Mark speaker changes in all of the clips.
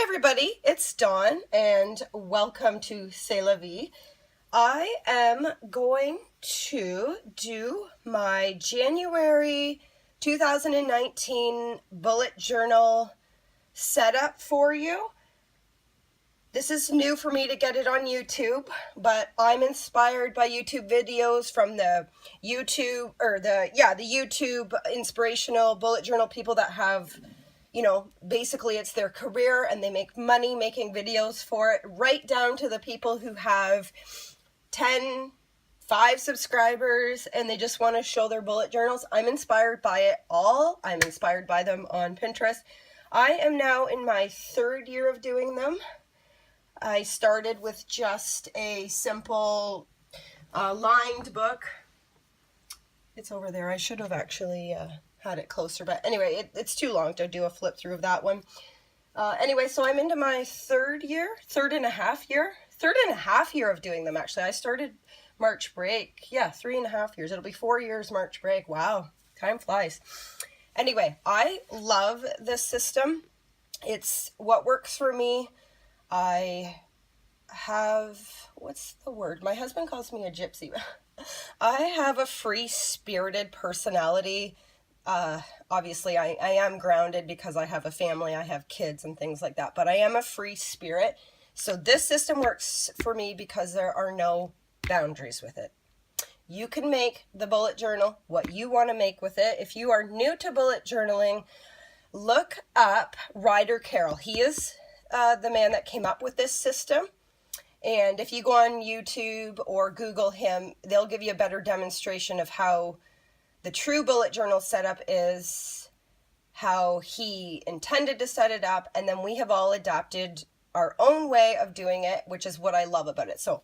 Speaker 1: Hi everybody, it's Dawn and welcome to C'est La Vie. I am going to do my January 2019 bullet journal setup for you. This is new for me to get it on YouTube, but I'm inspired by YouTube videos from the YouTube inspirational bullet journal people that have, basically it's their career and they make money making videos for it, right down to the people who have 5 subscribers and they just want to show their bullet journals. I'm inspired by it all. I'm inspired by them on Pinterest. I am now in my 3rd year of doing them. I started with just a simple lined book. It's over there. I should have actually had it closer, but anyway, it's too long to do a flip through of that one. Anyway, so I'm into my 3rd and a half year of doing them, actually. I started March break. Yeah, 3.5 years. It'll be 4 years March break. Wow, time flies. Anyway, I love this system. It's what works for me. I have, what's the word? My husband calls me a gypsy. I have a free-spirited personality. Obviously, I am grounded because I have a family, I have kids and things like that, but I am a free spirit. So this system works for me because there are no boundaries with it. You can make the bullet journal what you want to make with it. If you are new to bullet journaling, look up Ryder Carroll. He is the man that came up with this system. And if you go on YouTube or Google him, they'll give you a better demonstration of how the true bullet journal setup is, how he intended to set it up, and then we have all adapted our own way of doing it, which is what I love about it. So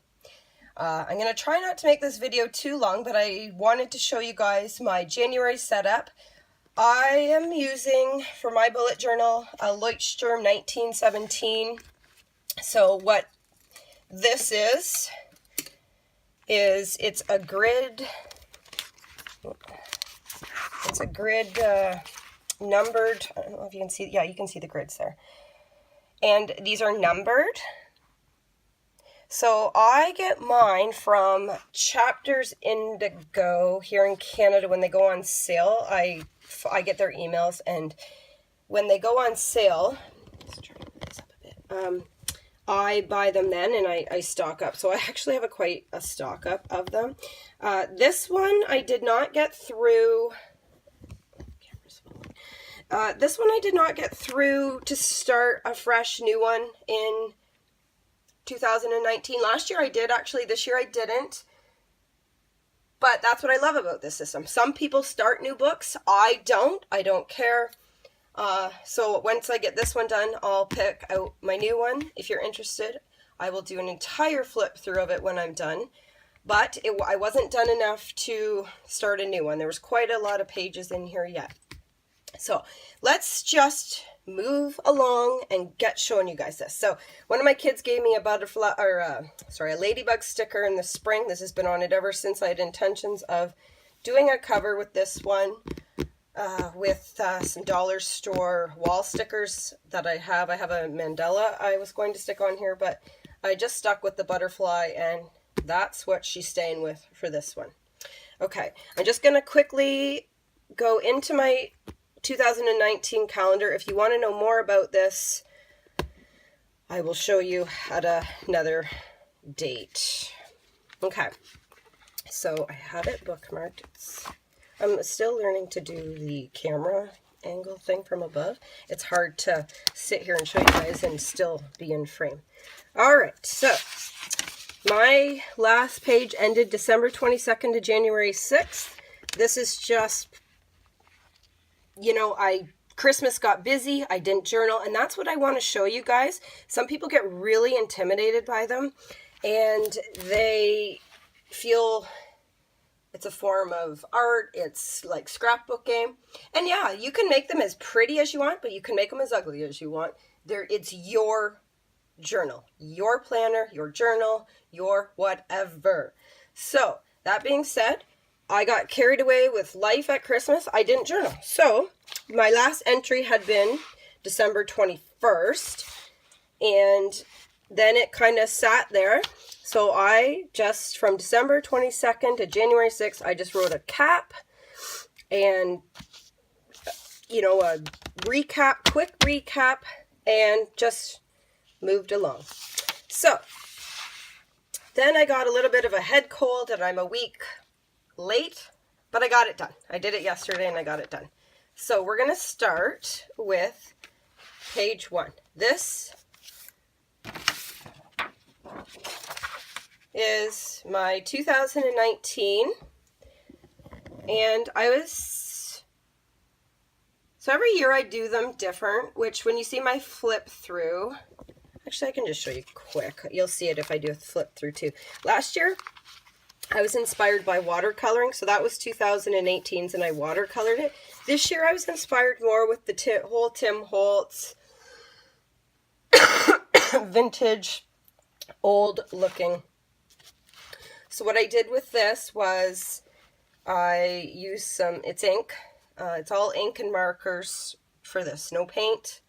Speaker 1: I'm going to try not to make this video too long, but I wanted to show you guys my January setup. I am using, for my bullet journal, a Leuchtturm 1917. So what this is it's a grid, numbered, I don't know if you can see, yeah, you can see the grids there. And these are numbered. So I get mine from Chapters Indigo here in Canada. When they go on sale, I get their emails, and when they go on sale, let's try to move this up a bit, I buy them then and I stock up. So I actually have quite a stock up of them. This one I did not get through. This one I did not get through to start a fresh new one in 2019. Last year I did, actually. This year I didn't. But that's what I love about this system. Some people start new books. I don't care. So once I get this one done, I'll pick out my new one. If you're interested, I will do an entire flip through of it when I'm done. But I wasn't done enough to start a new one. There was quite a lot of pages in here yet. So let's just move along and get showing you guys this. So one of my kids gave me a ladybug sticker in the spring. This has been on it ever since. I had intentions of doing a cover with this one, with some dollar store wall stickers that I have. I have a mandala I was going to stick on here, but I just stuck with the butterfly, and that's what she's staying with for this one. Okay, I'm just going to quickly go into my 2019 calendar. If you want to know more about this, I will show you at another date. Okay, so I have it bookmarked. I'm still learning to do the camera angle thing from above. It's hard to sit here and show you guys and still be in frame. All right, so my last page ended December 22nd to January 6th. This is just, Christmas got busy, I didn't journal, and that's what I want to show you guys. Some people get really intimidated by them, and they feel it's a form of art, it's like scrapbooking. And yeah, you can make them as pretty as you want, but you can make them as ugly as you want. It's your journal, your planner, your journal, your whatever. So, that being said, I got carried away with life at Christmas. I didn't journal. So, my last entry had been December 21st. and then it kind of sat there. So I just, from December 22nd to January 6th, I just wrote a cap and, you know, a recap, quick recap, and just moved along. So then I got a little bit of a head cold and I'm a week late, but I got it done. I did it yesterday and I got it done. So we're going to start with page 1. This is my 2019, and so every year I do them different, which when you see my flip through, actually I can just show you quick. You'll see it if I do a flip through too. Last year I was inspired by watercoloring, so that was 2018's and I watercolored it. This year I was inspired more with the whole Tim Holtz vintage, old looking. So what I did with this was I used it's ink. It's all ink and markers for this, no paint.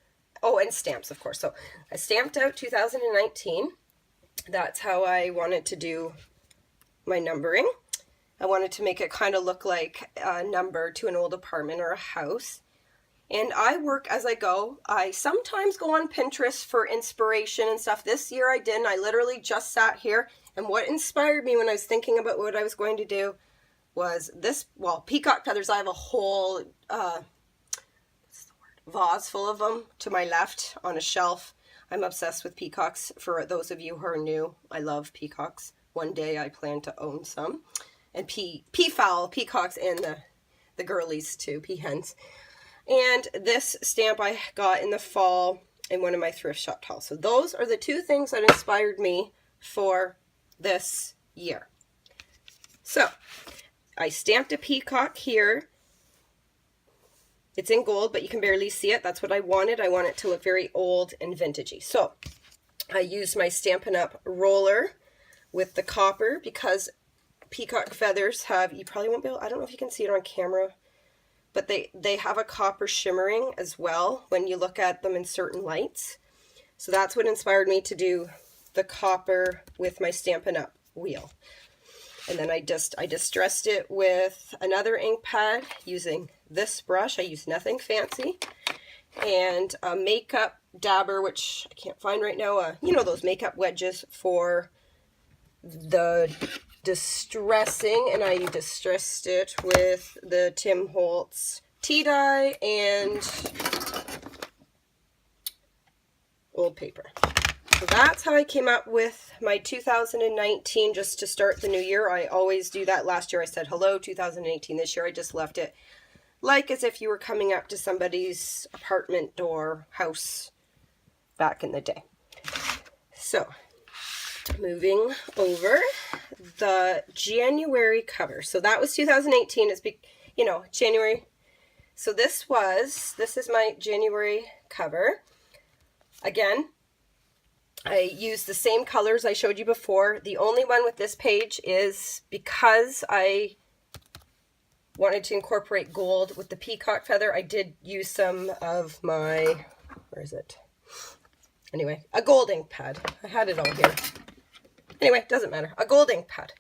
Speaker 1: Oh, and stamps, of course. So I stamped out 2019. That's how I wanted to do my numbering. I wanted to make it kind of look like a number to an old apartment or a house. And I work as I go. I sometimes go on Pinterest for inspiration and stuff. This year I didn't. I literally just sat here. And what inspired me when I was thinking about what I was going to do was this, well, peacock feathers. I have a whole vase full of them to my left on a shelf. I'm obsessed with peacocks. For those of you who are new, I love peacocks. One day I plan to own some. And peafowl, peacocks, and the girlies too, peahens. And this stamp I got in the fall in one of my thrift shop hauls. So those are the two things that inspired me for this year. So I stamped a peacock here. It's in gold, but you can barely see it. That's what I wanted. I want it to look very old and vintagey. So I used my Stampin' Up! Roller with the copper because peacock feathers have, you probably won't be able, I don't know if you can see it on camera, but they have a copper shimmering as well when you look at them in certain lights. So that's what inspired me to do the copper with my Stampin' Up! Wheel. And then I distressed it with another ink pad using this brush. I used nothing fancy. And a makeup dabber, which I can't find right now. You know those makeup wedges for the distressing, and I distressed it with the Tim Holtz tea dye and old paper. So that's how I came up with my 2019 just to start the new year. I always do that. Last year I said hello 2018. This year I just left it like as if you were coming up to somebody's apartment door, house back in the day. So moving over, the January cover. So that was 2018. It's, you know, January. So this is my January cover. Again, I used the same colors I showed you before. The only one with this page is because I wanted to incorporate gold with the peacock feather. I did use some of my, where is it? Anyway, a gold ink pad. I had it all here. Anyway, doesn't matter. A gold ink pad.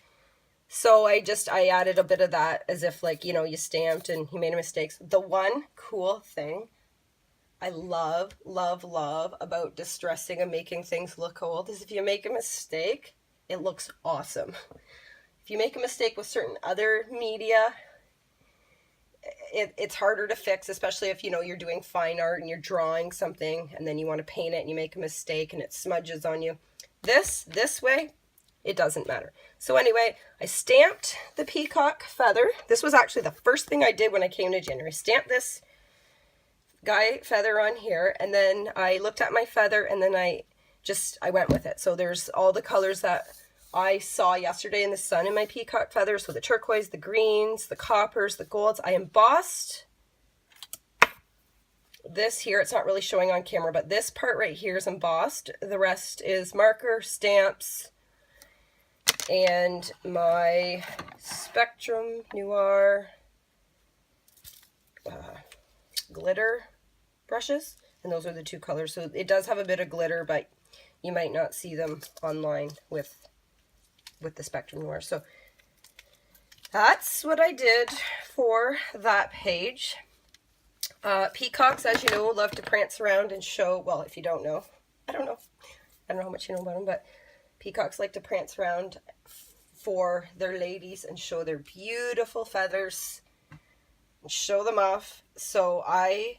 Speaker 1: So I added a bit of that as if, like, you know, you stamped and you made a mistake. The one cool thing I love, love, love about distressing and making things look old is if you make a mistake, it looks awesome. If you make a mistake with certain other media, it's harder to fix, especially if, you know, you're doing fine art and you're drawing something and then you want to paint it and you make a mistake and it smudges on you. This way, it doesn't matter. So anyway, I stamped the peacock feather. This was actually the first thing I did when I came to January. Stamped this guy feather on here, and then I looked at my feather, and then I went with it. So there's all the colors that I saw yesterday in the sun in my peacock feather. So the turquoise, the greens, the coppers, the golds. I embossed this here. It's not really showing on camera, but this part right here is embossed. The rest is marker, stamps, and my Spectrum Noir glitter brushes. And those are the two colors. So it does have a bit of glitter, but you might not see them online with the Spectrum Noir. So that's what I did for that page. Peacocks, as you know, love to prance around and show, well, if you don't know, I don't know how much you know about them, but peacocks like to prance around for their ladies and show their beautiful feathers and show them off. So I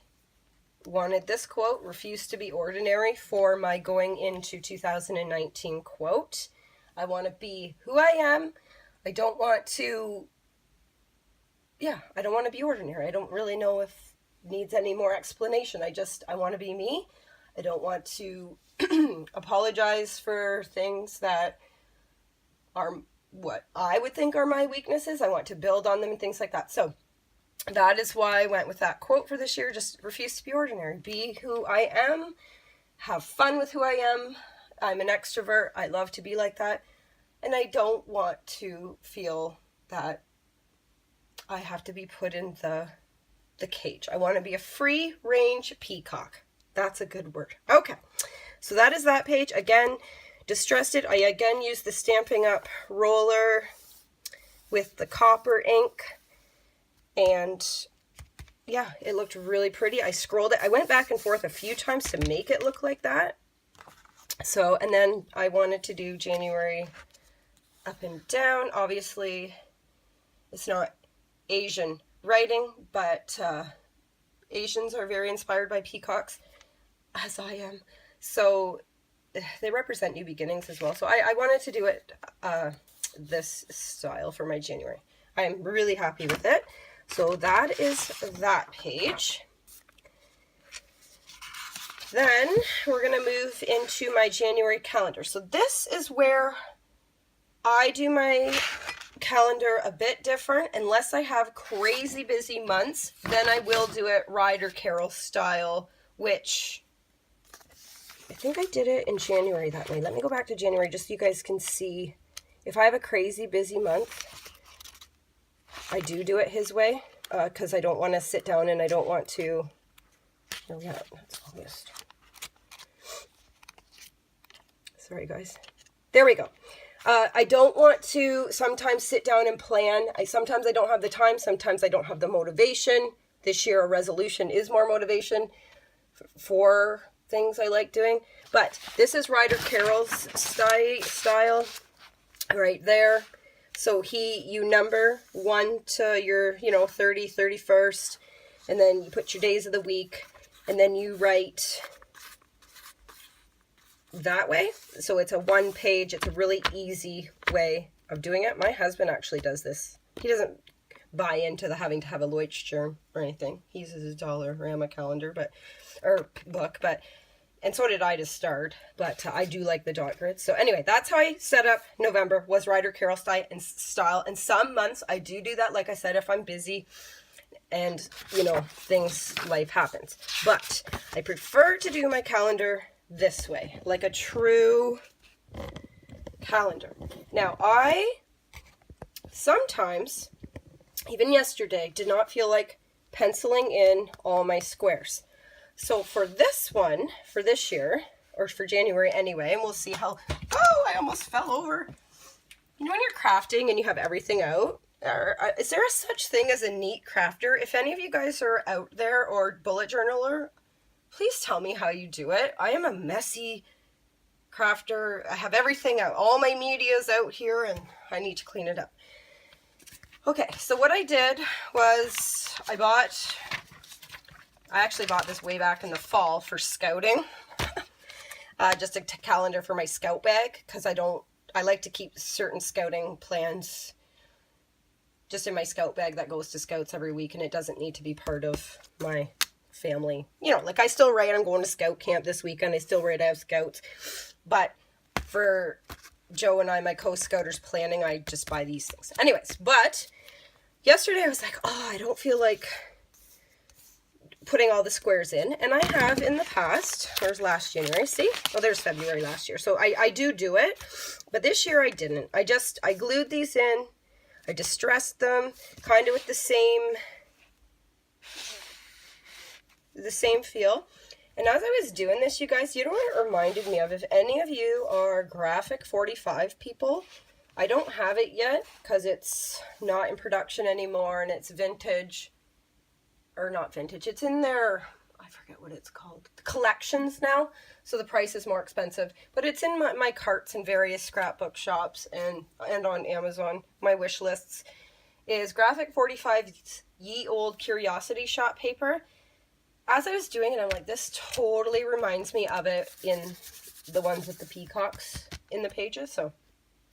Speaker 1: wanted this quote, "Refuse to be ordinary," for my going into 2019 quote. I want to be who I am. I don't want to, I don't want to be ordinary. I don't really know if it needs any more explanation. I want to be me. I don't want to apologize for things that are what I would think are my weaknesses. I want to build on them and things like that. So that is why I went with that quote for this year. Just refuse to be ordinary. Be who I am. Have fun with who I am. I'm an extrovert. I love to be like that. And I don't want to feel that I have to be put in the cage. I want to be a free range peacock. That's a good word. Okay. So that is that page. Again, distressed it. I again used the Stampin' Up! Roller with the copper ink. And yeah, it looked really pretty. I scrolled it. I went back and forth a few times to make it look like that. So, and then I wanted to do January up and down. Obviously, it's not Asian writing, but Asians are very inspired by peacocks, as I am. So they represent new beginnings as well. So I wanted to do it this style for my January. I'm really happy with it. So that is that page. Then we're going to move into my January calendar. So this is where I do my calendar a bit different. Unless I have crazy busy months, then I will do it Ryder Carroll style, which I think I did it in January that way. Let me go back to January just so you guys can see. If I have a crazy busy month, I do it his way, because I don't want to sit down and I don't want to, oh yeah, that's August. Sorry guys. There we go. I don't want to sometimes sit down and plan. Sometimes I don't have the time. Sometimes I don't have the motivation. This year a resolution is more motivation for things I like doing. But this is Ryder Carroll's style right there. So you number 1 to your, 30, 31st, and then you put your days of the week, and then you write that way. So it's a one page. It's a really easy way of doing it. My husband actually does this. He doesn't buy into the having to have a Leuchtturm or anything. He uses his Dollarama calendar, book, and so did I to start, but I do like the dot grid. So anyway, that's how I set up November, was Ryder Carroll style. And some months I do that, like I said, if I'm busy and, life happens. But I prefer to do my calendar this way, like a true calendar. Now, I sometimes, even yesterday, did not feel like penciling in all my squares. So for this one, for this year, or for January anyway, and we'll see how, I almost fell over. When you're crafting and you have everything out, is there a such thing as a neat crafter? If any of you guys are out there or bullet journaler, please tell me how you do it. I am a messy crafter. I have everything out. All my media's out here and I need to clean it up. Okay, so what I did was I actually bought this way back in the fall for scouting. Just a calendar for my scout bag, because I like to keep certain scouting plans just in my scout bag that goes to scouts every week, and it doesn't need to be part of my family. Like I still write, I'm going to scout camp this weekend. I still write, I have scouts. But for Joe and I, my co-scouters planning, I just buy these things. Anyways, but yesterday I was like, I don't feel like putting all the squares in, and I have in the past. There's last January, see? There's February last year. So I do it, but this year I didn't. I glued these in. I distressed them kind of with the same feel, And as I was doing this, you guys, you know what it reminded me of? If any of you are Graphic 45 people, I don't have it yet because it's not in production anymore and it's vintage, or not vintage, it's in their, I forget what it's called, collections now, so the price is more expensive, but it's in my carts in various scrapbook shops and on Amazon, my wish lists, is Graphic 45's Ye Old Curiosity Shop paper. As I was doing it, I'm like, this totally reminds me of it in the ones with the peacocks in the pages. So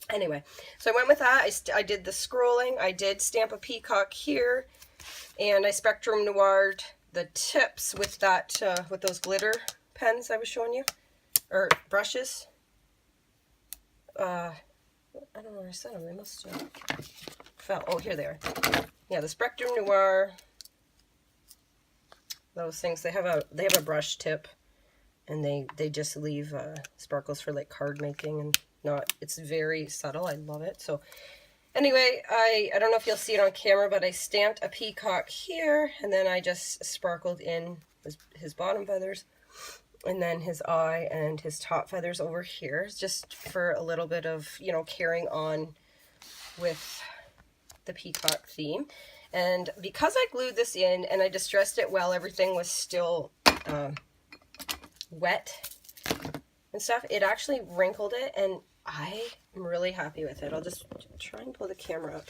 Speaker 1: anyway, so I went with that. I did the scrolling. I did stamp a peacock here, and I Spectrum Noired the tips with that, with those glitter pens I was showing you, or brushes. I don't know where I set them. They must have fell. Oh, here they are. Yeah, the Spectrum Noir. Those things, they have a brush tip, and they just leave sparkles for like card making, and not, it's very subtle. I love it. So anyway, I don't know if you'll see it on camera, but I stamped a peacock here, and then I just sparkled in his bottom feathers, and then his eye and his top feathers over here, just for a little bit of, you know, carrying on with the peacock theme. And because I glued this in and I distressed it well, everything was still wet and stuff, it actually wrinkled it, and I am really happy with it. I'll just try and pull the camera up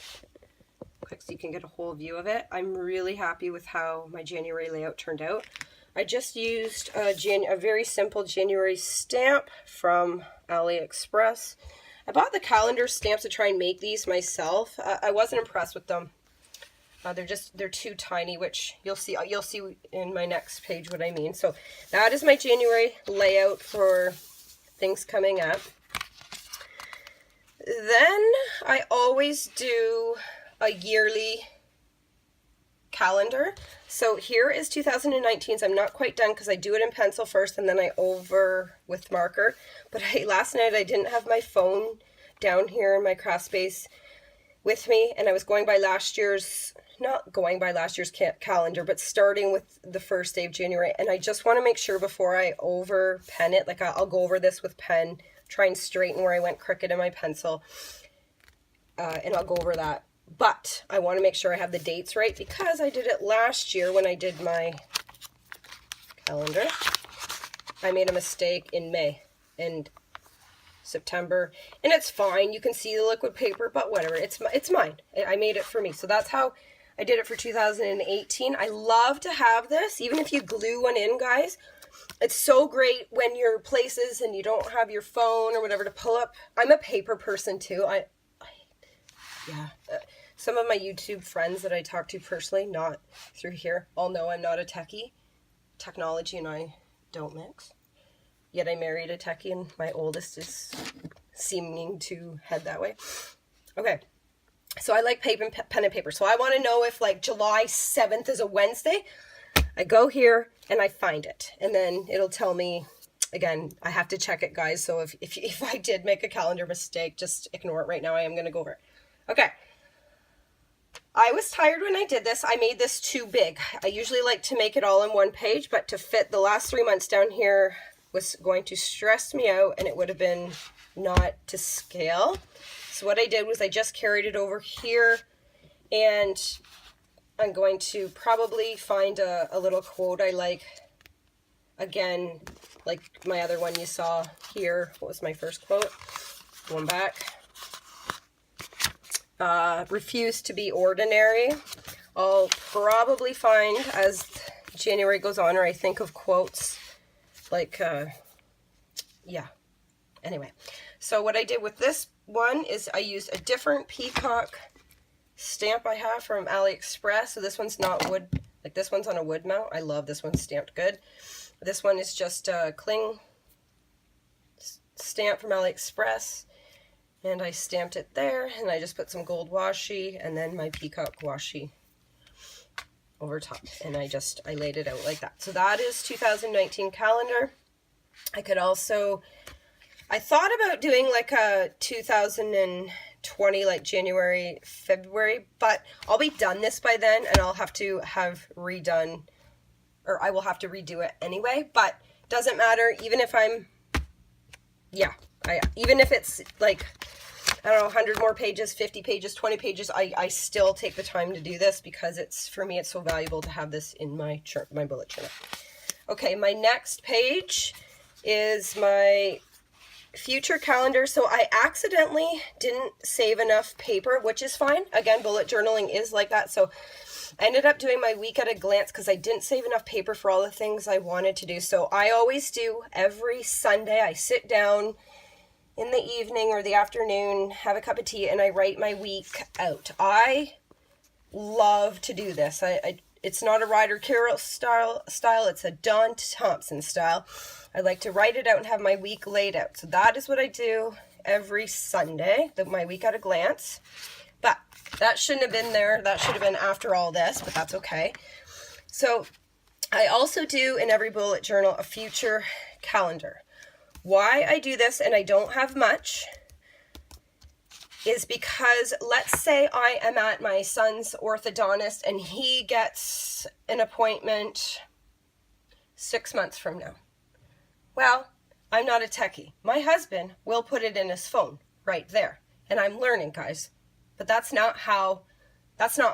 Speaker 1: quick so you can get a whole view of it. I'm really happy with how my January layout turned out. I just used a very simple January stamp from AliExpress. I bought the calendar stamps to try and make these myself. I wasn't impressed with them. They're too tiny, which you'll see in my next page what I mean. So that is my January layout for things coming up. Then I always do a yearly calendar. So here is 2019's. I'm not quite done because I do it in pencil first and then I over with marker. But last night I didn't have my phone down here in my craft space with me, and I was going by last year's, not going by last year's calendar, but starting with the first day of January. And I just want to make sure before I over pen it, like I'll go over this with pen, try and straighten where I went crooked in my pencil, and I'll go over that. But I want to make sure I have the dates right, because I did it last year when I did my calendar. I made a mistake in May and September, and it's fine. You can see the liquid paper, but whatever. It's mine. I made it for me. So that's how I did it for 2018. I love to have this, even if you glue one in, guys. It's so great when you're places and you don't have your phone or whatever to pull up. I'm a paper person too. Yeah. Some of my YouTube friends that I talk to personally, not through here, all know I'm not a techie. Technology and I don't mix. Yet I married a techie, and my oldest is seeming to head that way. Okay. So I like paper, pen and paper. So I want to know if like July 7th is a Wednesday. I go here and I find it, and then it'll tell me, again, I have to check it, guys. So if I did make a calendar mistake, just ignore it right now. I am going to go over it. Okay. I was tired when I did this. I made this too big. I usually like to make it all in one page, but to fit the last 3 months down here was going to stress me out, and it would have been not to scale. So what I did was I just carried it over here, and I'm going to probably find a little quote I like. Again, like my other one you saw here. What was my first quote? Going back. Refuse to be ordinary. I'll probably find as January goes on, or I think of quotes like, yeah. Anyway, so what I did with this one is I used a different peacock stamp I have from AliExpress. So this one's not wood, like this one's on a wood mount. I love this one stamped good. This one is just a cling stamp from AliExpress, and I stamped it there, and I just put some gold washi and then my peacock washi over top, and I laid it out like that. So that is 2019 calendar. I could also, I thought about doing like a 2020, like January, February, but I'll be done this by then, and I'll have to have redone, or I will have to redo it anyway. But Doesn't matter, even if I'm, yeah, even if it's like, I don't know, 100 more pages, 50 pages, 20 pages, I still take the time to do this because for me, it's so valuable to have this in my bullet journal. Okay, my next page is my future calendar. So I accidentally didn't save enough paper, which is fine. Again, bullet journaling is like that. So I ended up doing my week at a glance because I didn't save enough paper for all the things I wanted to do. So I always do every Sunday. I sit down in the evening or the afternoon, have a cup of tea, and I write my week out. I love to do this. It's not a Ryder Carroll style, it's a Don Thompson style. I like to write it out and have my week laid out. So that is what I do every Sunday, my week at a glance. But that shouldn't have been there. That should have been after all this, but that's okay. So I also do in every bullet journal a future calendar. Why I do this, and I don't have much, is because let's say I am at my son's orthodontist and he gets an appointment 6 months from now. Well, I'm not a techie. My husband will put it in his phone right there. And I'm learning, guys. But that's not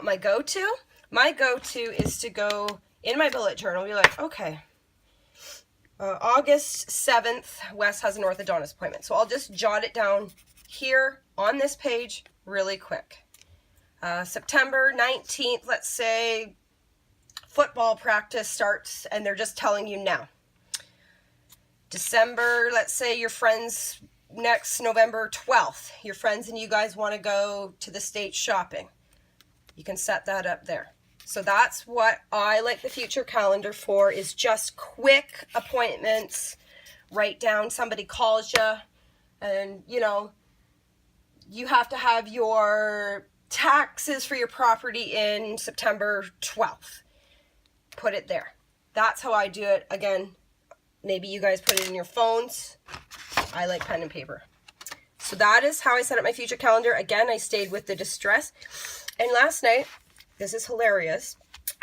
Speaker 1: my go-to. My go-to is to go in my bullet journal and be like, okay, August 7th, Wes has an orthodontist appointment. So I'll just jot it down here on this page really quick. September 19th, let's say football practice starts and they're just telling you now. December, let's say your friends, next November 12th, your friends and you guys want to go to the States shopping. You can set that up there. So that's what I like the future calendar for, is just quick appointments. Write down, somebody calls you and, you know, you have to have your taxes for your property in September 12th. Put it there. That's how I do it. Again, maybe you guys put it in your phones. I like pen and paper. So that is how I set up my future calendar. Again, I stayed with the distress. And last night, this is hilarious,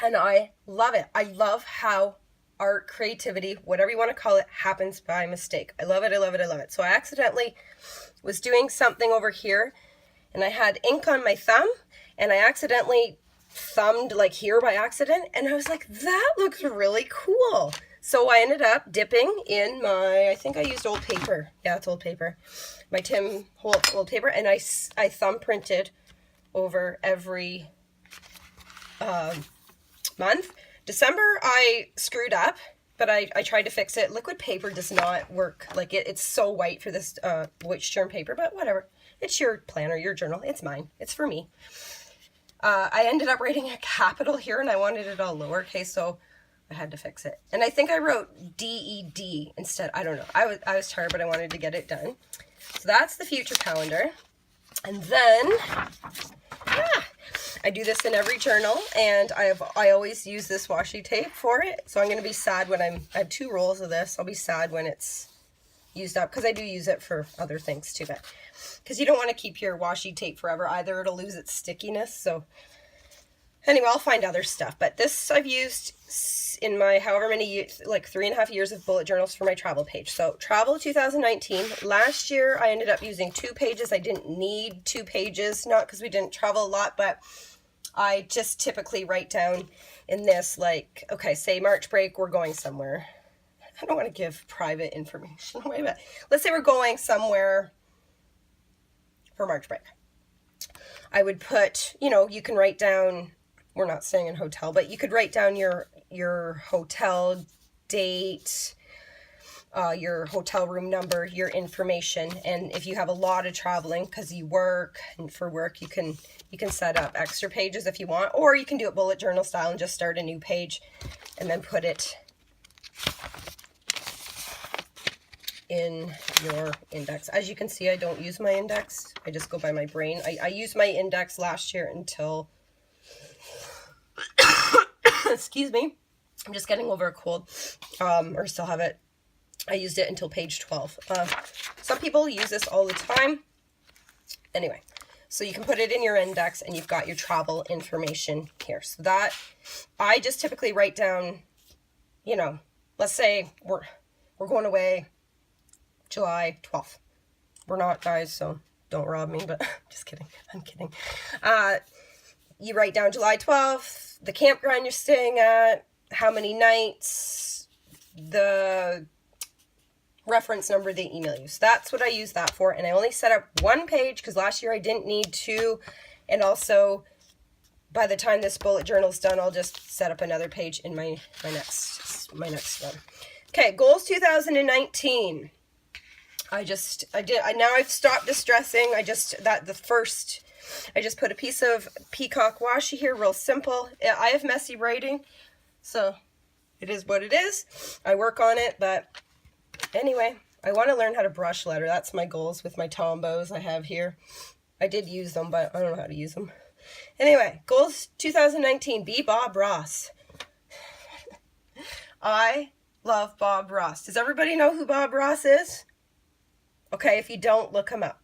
Speaker 1: and I love it. I love how art, creativity, whatever you want to call it, happens by mistake. I love it, I love it, I love it. So I accidentally was doing something over here, and I had ink on my thumb, and I accidentally thumbed like here by accident, and I was like, that looks really cool. So I ended up dipping in my, I think I used old paper. Yeah, it's old paper. My Tim Holtz old paper, and I thumb printed over every month. December, I screwed up, but I tried to fix it. Liquid paper does not work. Like it's so white for this white germ paper, but whatever. It's your planner, your journal. It's mine. It's for me. I ended up writing a capital here, and I wanted it all lowercase, so I had to fix it. And I think I wrote D-E-D instead. I don't know. I was tired, but I wanted to get it done. So that's the future calendar. And then, I do this in every journal, and I always use this washi tape for it. So I'm going to be sad when I have 2 rolls of this. I'll be sad when it's used up, because I do use it for other things too, but because you don't want to keep your washi tape forever either. It'll lose its stickiness. So anyway, I'll find other stuff, but this I've used in my however many years, like 3.5 years of bullet journals for my travel page. So travel 2019. Last year I ended up using 2 pages. I didn't need 2 pages, not because we didn't travel a lot, but I just typically write down in this, like, okay, say March break, we're going somewhere. I don't want to give private information away, but let's say we're going somewhere for March break. I would put, you know, you can write down, we're not staying in a hotel, but you could write down your hotel date, your hotel room number, your information. And if you have a lot of traveling because you work, and for work you can set up extra pages if you want, or you can do it bullet journal style and just start a new page and then put it in your index. As you can see, I don't use my index. I just go by my brain. I used my index last year until excuse me, I'm just getting over a cold, or still have it. I used it until page 12. Some people use this all the time. Anyway, so you can put it in your index and you've got your travel information here. So that, I just typically write down, you know, let's say We're going away July 12th. We're not, guys, so don't rob me, but just kidding. I'm kidding. You write down July 12th, the campground you're staying at, how many nights, the reference number they email you. So that's what I use that for. And I only set up one page because last year I didn't need two. And also, by the time this bullet journal's done, I'll just set up another page in my next one. Okay, goals 2019. Now I've stopped distressing. I just put a piece of peacock washi here, real simple. I have messy writing, so it is what it is. I work on it, but anyway, I want to learn how to brush letter. That's my goals with my Tombows I have here. I did use them, but I don't know how to use them. Anyway, goals 2019, be Bob Ross. I love Bob Ross. Does everybody know who Bob Ross is? Okay, if you don't, look him up.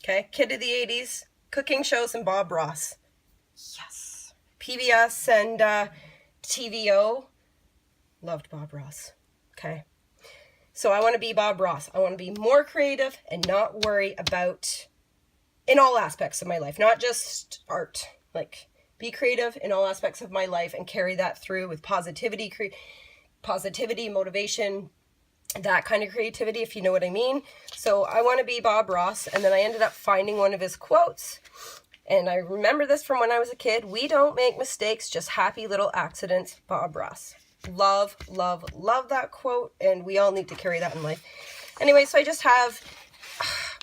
Speaker 1: Okay, kid of the 80s, cooking shows, and Bob Ross. Yes. PBS and TVO. Loved Bob Ross. Okay. So I want to be Bob Ross. I want to be more creative and not worry about, in all aspects of my life, not just art. Like, be creative in all aspects of my life and carry that through with positivity, motivation, that kind of creativity, if you know what I mean. So I want to be Bob Ross. And then I ended up finding one of his quotes. And I remember this from when I was a kid. We don't make mistakes, just happy little accidents. Bob Ross. Love, love, love that quote. And we all need to carry that in life. Anyway, so I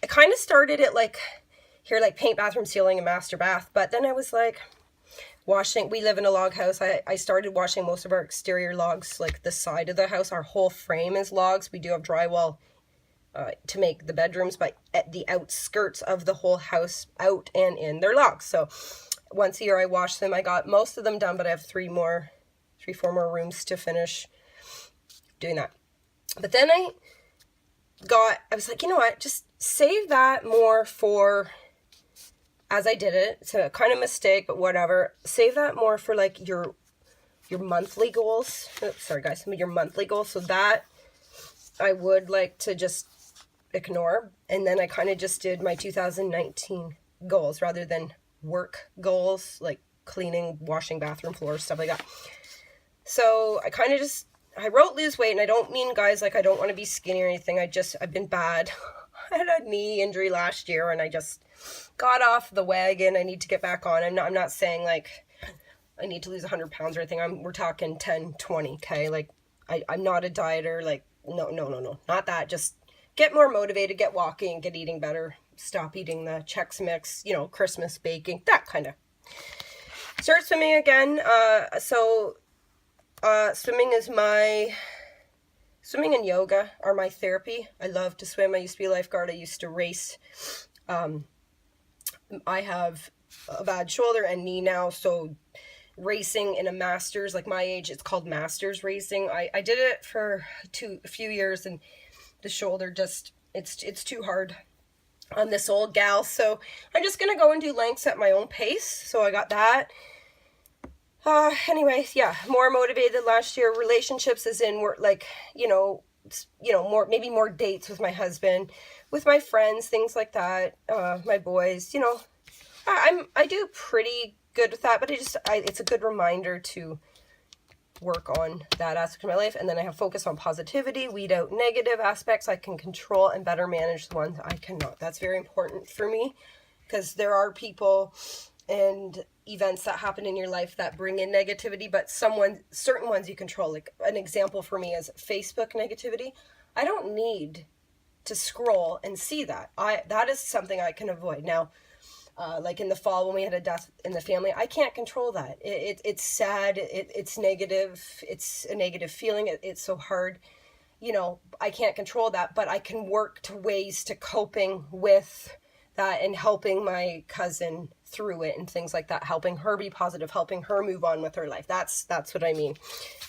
Speaker 1: kind of started it like paint bathroom ceiling and master bath. But then I was like, we live in a log house. I started washing most of our exterior logs, like the side of the house. Our whole frame is logs. We do have drywall to make the bedrooms, but at the outskirts of the whole house, out and in, they're logs. So once a year I wash them. I got most of them done, but I have 4 more rooms to finish doing that. But then I was like, you know what, just save that more for, as I did it, it's a kind of mistake, but whatever. Save that more for like your monthly goals. Oops, sorry guys, your monthly goals. So that I would like to just ignore. And then I kind of just did my 2019 goals rather than work goals, like cleaning, washing bathroom floors, stuff like that. So I wrote lose weight, and I don't mean, guys, like I don't want to be skinny or anything. I've been bad. I had a knee injury last year and I just got off the wagon. I need to get back on. I'm not saying like I need to lose 100 pounds or anything. We're talking 10, 20, okay? Like I'm not a dieter. Like, no, not that. Just get more motivated, get walking, get eating better, stop eating the Chex Mix, Christmas baking, that kind of. Start swimming again. Swimming and yoga are my therapy. I love to swim. I used to be a lifeguard. I used to race. I have a bad shoulder and knee now, so racing in a masters, like my age, it's called masters racing. I did it for a few years, and the shoulder just, it's too hard on this old gal. So I'm just going to go and do lengths at my own pace. So I got that. Anyways, yeah, more motivated last year. Relationships as in, maybe more dates with my husband, with my friends, things like that. My boys, I do pretty good with that, but it's a good reminder to work on that aspect of my life. And then I have focus on positivity, weed out negative aspects I can control, and better manage the ones I cannot. That's very important for me, because there are people and events that happen in your life that bring in negativity, but certain ones you control. Like an example for me is Facebook negativity. I don't need to scroll and see that. That is something I can avoid. Now, like in the fall when we had a death in the family, I can't control that. It's sad. It's negative. It's a negative feeling. It's so hard. I can't control that, but I can work to ways to coping with that and helping my cousin through it and things like that, helping her be positive, helping her move on with her life. That's what I mean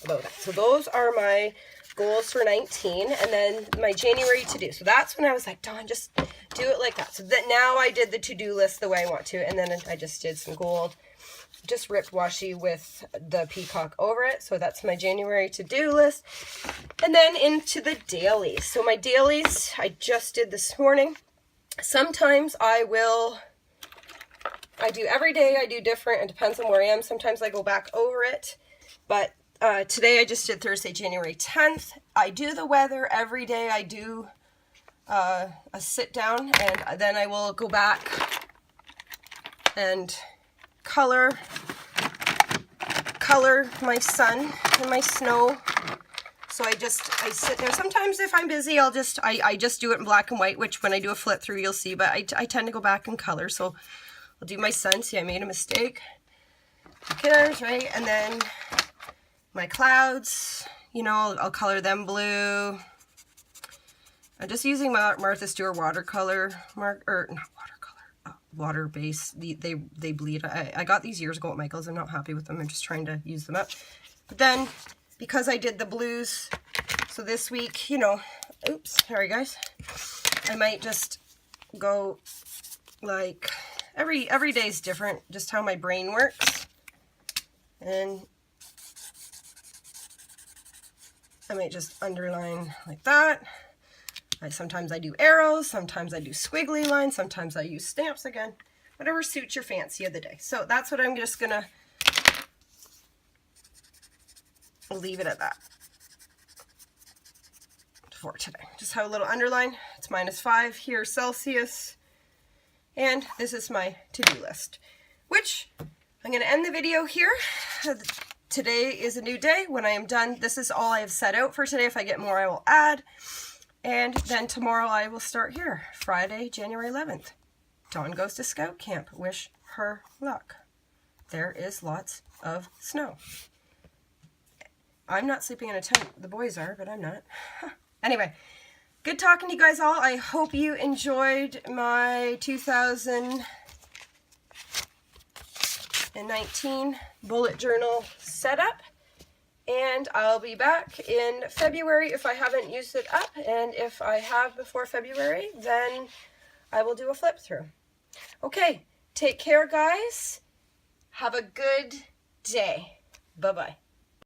Speaker 1: about that. So those are my goals for 19, and then my January to-do. So that's when I was like, Dawn, just do it like that. So that now I did the to-do list the way I want to, and then I just did some gold just ripped washi with the peacock over it. So that's my January to-do list. And then into the dailies. So my dailies I just did this morning. Sometimes I do every day, I do different. It depends on where I am. Sometimes I go back over it. But today I just did Thursday, January 10th. I do the weather every day. I do a sit down, and then I will go back and color my sun and my snow. So I sit there. Sometimes if I'm busy, I just do it in black and white, which when I do a flip through, you'll see, but I tend to go back and color. So I'll do my sun. See, I made a mistake. Colors, right? And then my clouds, you know, I'll color them blue. I'm just using my Martha Stewart watercolor, water base. They bleed. I got these years ago at Michael's. I'm not happy with them. I'm just trying to use them up. But then, because I did the blues, so this week, you know, oops, sorry guys, I might just go like, every day is different, just how my brain works. And I might just underline like that. Sometimes I do arrows, sometimes I do squiggly lines, sometimes I use stamps again. Whatever suits your fancy of the day. So that's what I'm just gonna leave it at that for today. Just have a little underline. It's -5 here Celsius. And this is my to-do list, which I'm going to end the video here. Today is a new day. When I am done, this is all I have set out for today. If I get more, I will add. And then tomorrow I will start here, Friday, January 11th. Dawn goes to Scout Camp. Wish her luck. There is lots of snow. I'm not sleeping in a tent. The boys are, but I'm not. Anyway, good talking to you guys all. I hope you enjoyed my 2019 bullet journal setup. And I'll be back in February if I haven't used it up. And if I have before February, then I will do a flip through. Okay, take care, guys. Have a good day. Bye-bye.